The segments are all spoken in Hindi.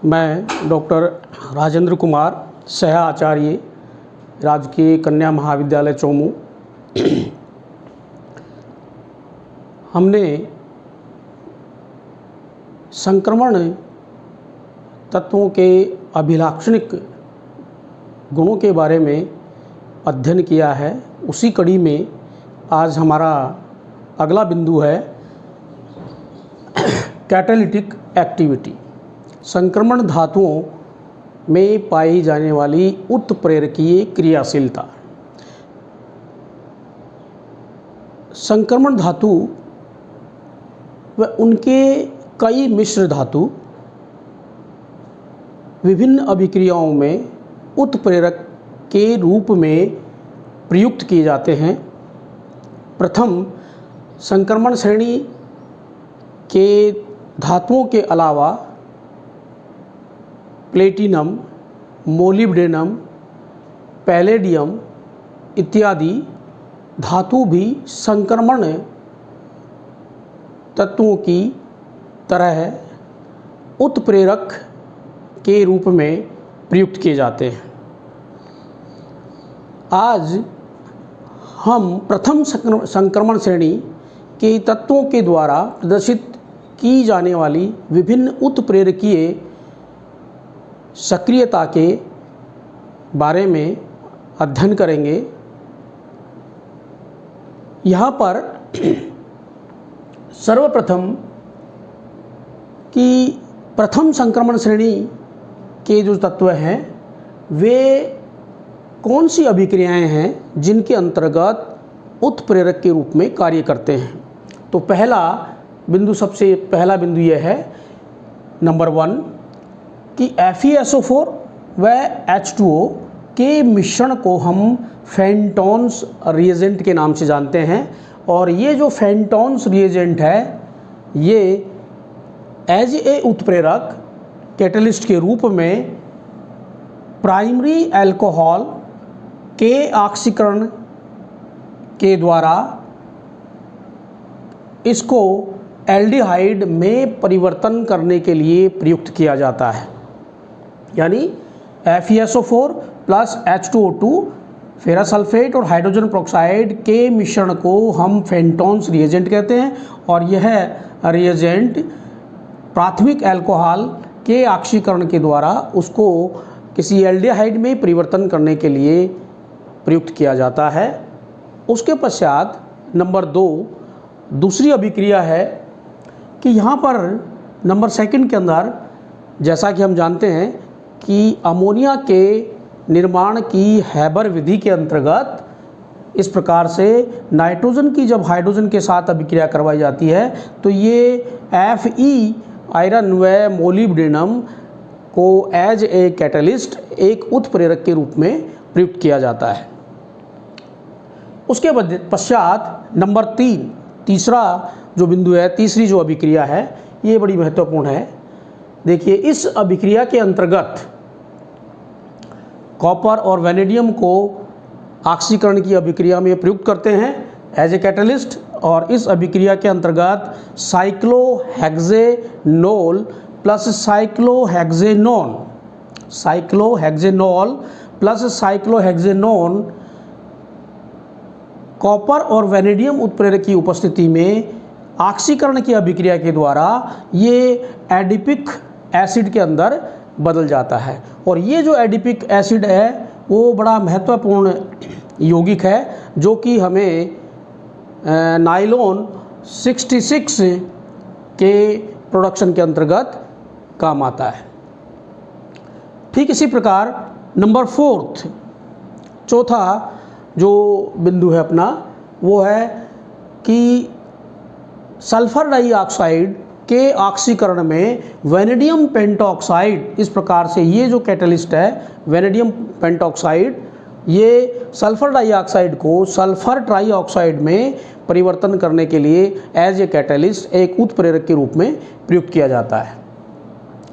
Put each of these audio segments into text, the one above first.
मैं डॉक्टर राजेंद्र कुमार, सह आचार्य, राजकीय कन्या महाविद्यालय चौमू। हमने संक्रमण तत्वों के अभिलाक्षणिक गुणों के बारे में अध्ययन किया है। उसी कड़ी में आज हमारा अगला बिंदु है कैटालिटिक एक्टिविटी। संक्रमण धातुओं में पाई जाने वाली उत्प्रेरकीय क्रियाशीलता। संक्रमण धातु व उनके कई मिश्र धातु विभिन्न अभिक्रियाओं में उत्प्रेरक के रूप में प्रयुक्त किए जाते हैं। प्रथम, संक्रमण श्रेणी के धातुओं के अलावा प्लेटिनम, मोलिब्डेनम, पैलेडियम इत्यादि धातु भी संक्रमण तत्वों की तरह उत्प्रेरक के रूप में प्रयुक्त किए जाते हैं। आज हम प्रथम संक्रमण श्रेणी के तत्वों के द्वारा प्रदर्शित की जाने वाली विभिन्न उत्प्रेरकीय सक्रियता के बारे में अध्ययन करेंगे। यहाँ पर सर्वप्रथम कि प्रथम संक्रमण श्रेणी के जो तत्व हैं वे कौन सी अभिक्रियाएं हैं जिनके अंतर्गत उत्प्रेरक के रूप में कार्य करते हैं। तो सबसे पहला बिंदु यह है, नंबर 1, कि FeSO4 व H2O के मिश्रण को हम फेंटोन्स रिएजेंट के नाम से जानते हैं। और ये जो फेंटोन्स रिएजेंट है ये एज ए उत्प्रेरक कैटलिस्ट के रूप में प्राइमरी अल्कोहल के ऑक्सीकरण के द्वारा इसको एल्डिहाइड में परिवर्तन करने के लिए प्रयुक्त किया जाता है। यानी FeSO4 plus H2O2 ferrous sulphate और हाइड्रोजन पेरोक्साइड के मिश्रण को हम फेंटोन्स रिएजेंट कहते हैं। और यह रिएजेंट प्राथमिक अल्कोहल के ऑक्सीकरण के द्वारा उसको किसी एल्डिहाइड में परिवर्तन करने के लिए प्रयुक्त किया जाता है। उसके पश्चात नंबर 2, दूसरी अभिक्रिया है कि यहाँ पर नंबर 2 के अंदर जैसा कि हम जानते हैं कि अमोनिया के निर्माण की हैबर विधि के अंतर्गत इस प्रकार से नाइट्रोजन की जब हाइड्रोजन के साथ अभिक्रिया करवाई जाती है तो ये Fe आयरन व मोलिब्डेनम को एज ए कैटलिस्ट एक उत्प्रेरक के रूप में प्रयुक्त किया जाता है। उसके पश्चात नंबर 3, तीसरा जो बिंदु है, तीसरी जो अभिक्रिया है ये बड़ी महत्वपूर्ण है। देखिए, इस अभिक्रिया के अंतर्गत कॉपर और वैनेडियम को ऑक्सीकरण की अभिक्रिया में प्रयुक्त करते हैं एज ए कैटलिस्ट। और इस अभिक्रिया के अंतर्गत cyclohexanol plus cyclohexanol plus cyclohexanone copper और वैनेडियम उत्प्रेरक की उपस्थिति में ऑक्सीकरण की अभिक्रिया के द्वारा ये एडिपिक एसिड के अंदर बदल जाता है। और ये जो एडिपिक एसिड है वो बड़ा महत्वपूर्ण यौगिक है जो कि हमें नाइलॉन 66 के प्रोडक्शन के अंतर्गत काम आता है। ठीक इसी प्रकार नंबर 4, चौथा जो बिंदु है अपना वो है कि सल्फर डाइऑक्साइड के ऑक्सीकरण में वैनेडियम पेंटॉक्साइड, इस प्रकार से ये जो कैटलिस्ट है वैनेडियम पेंटॉक्साइड, ये सल्फर डाइऑक्साइड को सल्फर ट्राइऑक्साइड में परिवर्तन करने के लिए एज ए कैटलिस्ट एक उत्प्रेरक के रूप में प्रयुक्त किया जाता है।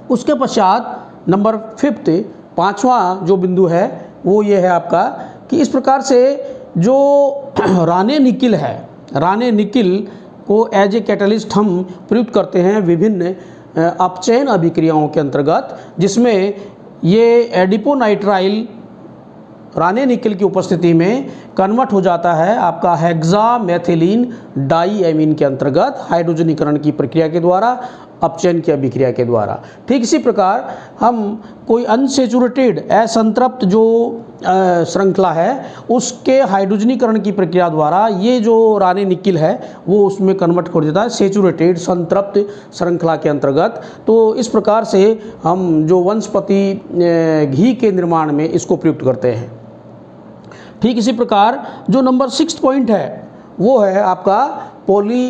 उसके पश्चात नंबर 5, पांचवा जो बिंदु है वो ये है आपका कि इस प्रकार से जो राने निकिल है, राने निकिल को एज ए कैटलिस्ट हम प्रयुक्त करते हैं विभिन्न अपचयन अभिक्रियाओं के अंतर्गत, जिसमें ये एडिपोनाइट्राइल राने निकल की उपस्थिति में कन्वर्ट हो जाता है आपका हेक्सामेथिलीन डाईएमीन के अंतर्गत हाइड्रोजनीकरण की प्रक्रिया के द्वारा, अपचयन की अभिक्रिया के द्वारा। ठीक इसी प्रकार हम कोई अनसेचुरेटेड असंतृप्त जो श्रृंखला है उसके हाइड्रोजनीकरण की प्रक्रिया द्वारा ये जो राने निकिल है वो उसमें कन्वर्ट कर देता है सेचुरेटेड संतृप्त श्रृंखला के अंतर्गत। तो इस प्रकार से हम जो वनस्पति घी के निर्माण में इसको प्रयुक्त करते हैं। ठीक इसी प्रकार जो नंबर 6 पॉइंट है वो है आपका पॉली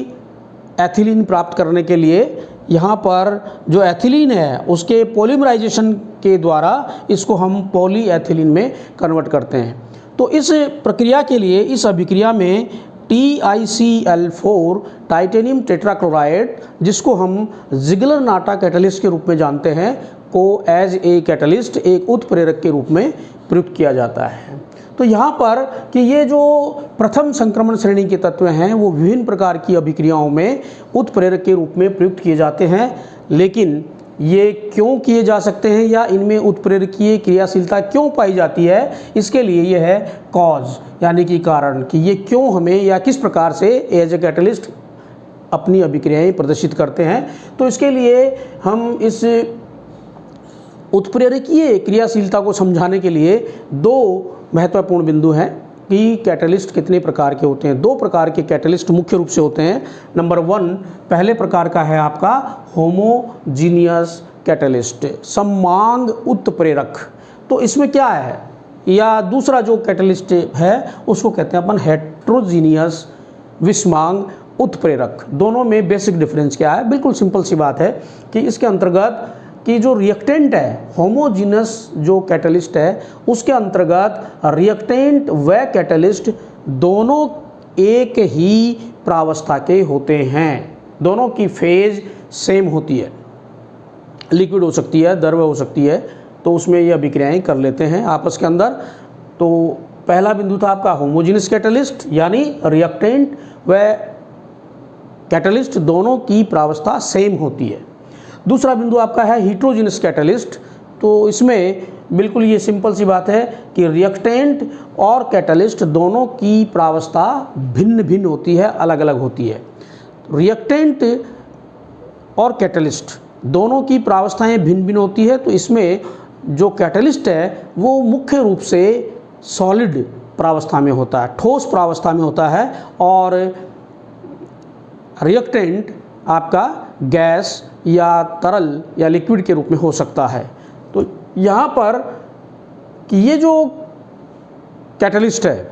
एथिलीन प्राप्त करने के लिए यहाँ पर जो एथिलीन है उसके पॉलीमराइजेशन के द्वारा इसको हम पॉली एथिलीन में कन्वर्ट करते हैं। तो इस प्रक्रिया के लिए, इस अभिक्रिया में TiCl4 टाइटेनियम टेट्राक्लोराइड, जिसको हम जिगलर नाटा कैटलिस्ट के रूप में जानते हैं, को एज ए कैटलिस्ट, एक उत्प्रेरक के रूप में प्रयुक्त किया जाता है। तो यहाँ पर कि ये जो प्रथम संक्रमण श्रेणी के तत्व हैं वो विभिन्न प्रकार की अभिक्रियाओं में उत्प्रेरक के रूप में प्रयुक्त किए जाते हैं, लेकिन ये क्यों किए जा सकते हैं या इनमें उत्प्रेरकीय क्रियाशीलता क्यों पाई जाती है, इसके लिए ये है कॉज, यानी कि कारण, कि ये क्यों हमें या किस प्रकार से एज ए कैटलिस्ट अपनी अभिक्रियाएं प्रदर्शित करते हैं। तो इसके लिए हम इस उत्प्रेरकीय क्रियाशीलता को समझाने के लिए दो महत्वपूर्ण बिंदु हैं कि कैटलिस्ट कितने प्रकार के होते हैं। दो प्रकार के कैटलिस्ट मुख्य रूप से होते हैं। नंबर 1 पहले प्रकार का है आपका होमोजीनियस कैटलिस्ट, सममांग उत्प्रेरक। तो इसमें क्या है, या दूसरा जो कैटलिस्ट है उसको कहते हैं अपन हेट्रोजीनियस विषमांग उत्प्रेरक। दोनों में बेसिक डिफरेंस क्या है, बिल्कुल सिंपल सी बात है कि इसके अंतर्गत कि जो रिएक्टेंट है, होमोजीनस जो कैटलिस्ट है उसके अंतर्गत रिएक्टेंट व कैटलिस्ट दोनों एक ही प्रावस्था के होते हैं, दोनों की फेज सेम होती है, लिक्विड हो सकती है, द्रव हो सकती है, तो उसमें ये अभिक्रियाएं कर लेते हैं आपस के अंदर। तो पहला बिंदु था आपका होमोजीनस कैटलिस्ट, यानी रिएक्टेंट व कैटलिस्ट दोनों की प्रावस्था सेम होती है। दूसरा बिंदु आपका है हीट्रोजीनस कैटलिस्ट। तो इसमें बिल्कुल ये सिंपल सी बात है कि रिएक्टेंट और कैटलिस्ट दोनों की प्रावस्था भिन्न भिन्न होती है, अलग अलग होती है। रिएक्टेंट और कैटलिस्ट दोनों की प्रावस्थाएं भिन्न भिन्न होती है। तो इसमें जो कैटलिस्ट है वो मुख्य रूप से सॉलिड प्रावस्था में होता है, ठोस प्रावस्था में होता है, और रिएक्टेंट आपका गैस या तरल या लिक्विड के रूप में हो सकता है। तो यहाँ पर कि ये जो कैटलिस्ट है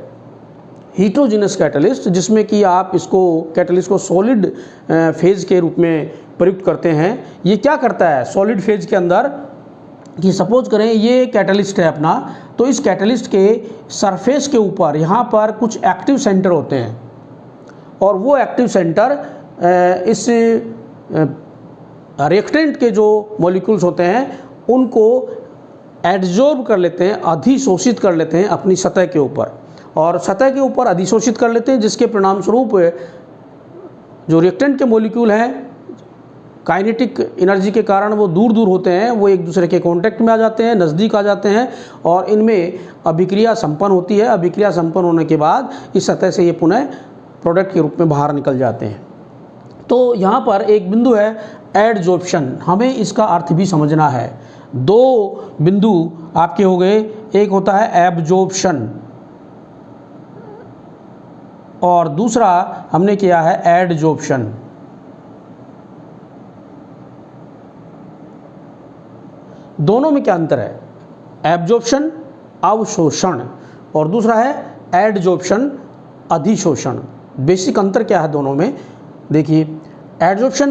हीट्रोजीनस कैटलिस्ट, जिसमें कि आप इसको कैटलिस्ट को सॉलिड फेज के रूप में प्रयुक्त करते हैं, ये क्या करता है सॉलिड फेज के अंदर कि सपोज करें ये कैटलिस्ट है अपना, तो इस कैटलिस्ट के सरफेस के ऊपर यहाँ पर कुछ एक्टिव सेंटर होते हैं, और वो एक्टिव सेंटर इस रिएक्टेंट के जो मॉलिक्यूल्स होते हैं उनको एड्जॉर्ब कर लेते हैं, अधिशोषित कर लेते हैं अपनी सतह के ऊपर, और सतह के ऊपर अधिशोषित कर लेते हैं, जिसके परिणाम स्वरूप जो रिएक्टेंट के मॉलिक्यूल हैं काइनेटिक एनर्जी के कारण वो दूर दूर होते हैं, वो एक दूसरे के कांटेक्ट में आ जाते हैं, नज़दीक आ जाते हैं, और इनमें अभिक्रिया संपन्न होती है। अभिक्रिया संपन्न होने के बाद इस सतह से ये पुनः प्रोडक्ट के रूप में बाहर निकल जाते हैं। तो यहाँ पर एक बिंदु है एडजॉर्प्शन, हमें इसका अर्थ भी समझना है। दो बिंदु आपके हो गए, एक होता है एब्जॉर्प्शन और दूसरा हमने किया है एडजॉर्प्शन। दोनों में क्या अंतर है, एब्जॉर्प्शन अवशोषण और दूसरा है एडजॉर्प्शन अधिशोषण। बेसिक अंतर क्या है दोनों में, देखिए एब्जॉर्प्शन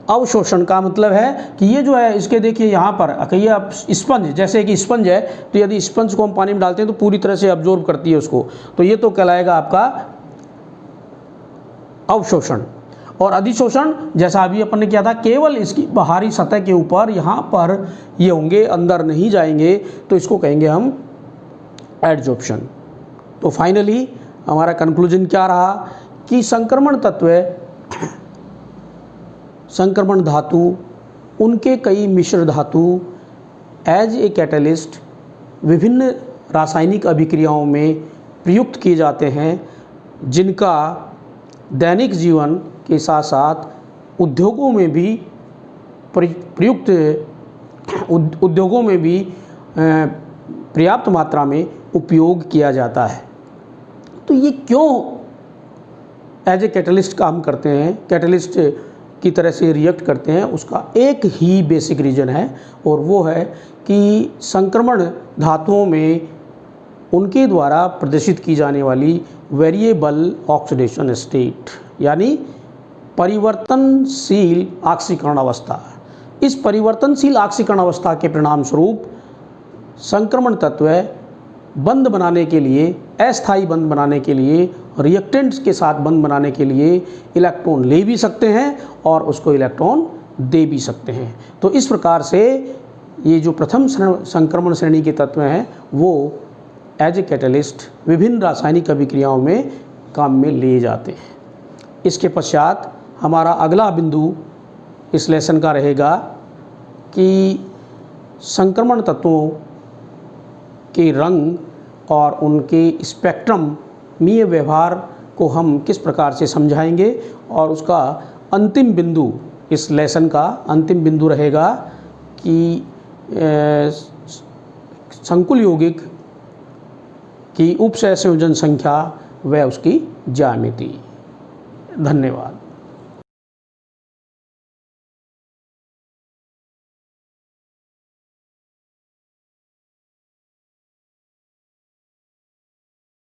अवशोषण का मतलब है कि ये जो है इसके देखिए यहाँ पर कहिए आप स्पंज, जैसे कि स्पंज है, तो यदि स्पंज को हम पानी में डालते हैं तो पूरी तरह से अब्जॉर्ब करती है उसको, तो ये तो कहलाएगा आपका अवशोषण। और अधिशोषण जैसा अभी अपन ने किया था, केवल इसकी बाहरी सतह के ऊपर यहाँ पर ये होंगे, अंदर नहीं जाएंगे, तो इसको कहेंगे हम एडजॉर्प्शन। तो फाइनली हमारा कंक्लूजन क्या रहा कि संक्रमण तत्व संक्रमण धातु, उनके कई मिश्र धातु एज ए कैटलिस्ट विभिन्न रासायनिक अभिक्रियाओं में प्रयुक्त किए जाते हैं, जिनका दैनिक जीवन के साथ साथ उद्योगों में भी पर्याप्त मात्रा में उपयोग किया जाता है। तो ये क्यों एज ए कैटलिस्ट काम करते हैं, कैटलिस्ट की तरह से रिएक्ट करते हैं, उसका एक ही बेसिक रीज़न है, और वो है कि संक्रमण धातुओं में उनके द्वारा प्रदर्शित की जाने वाली वेरिएबल ऑक्सीडेशन स्टेट, यानी परिवर्तनशील ऑक्सीकरण अवस्था। इस परिवर्तनशील ऑक्सीकरण अवस्था के परिणाम स्वरूप संक्रमण तत्व बंध बनाने के लिए, अस्थायी बंध बनाने के लिए, रिएक्टेंट्स के साथ बंध बनाने के लिए इलेक्ट्रॉन ले भी सकते हैं और उसको इलेक्ट्रॉन दे भी सकते हैं। तो इस प्रकार से ये जो प्रथम संक्रमण श्रेणी के तत्व हैं वो एज ए कैटलिस्ट विभिन्न रासायनिक अभिक्रियाओं में काम में लिए जाते हैं। इसके पश्चात हमारा अगला बिंदु इस लेसन का रहेगा कि संक्रमण तत्वों के रंग और उनके स्पेक्ट्रमीय व्यवहार को हम किस प्रकार से समझाएंगे, और उसका अंतिम बिंदु, इस लेसन का अंतिम बिंदु रहेगा कि संकुल यौगिक की उपसहसंयोजन संख्या व उसकी ज्यामिति। धन्यवाद।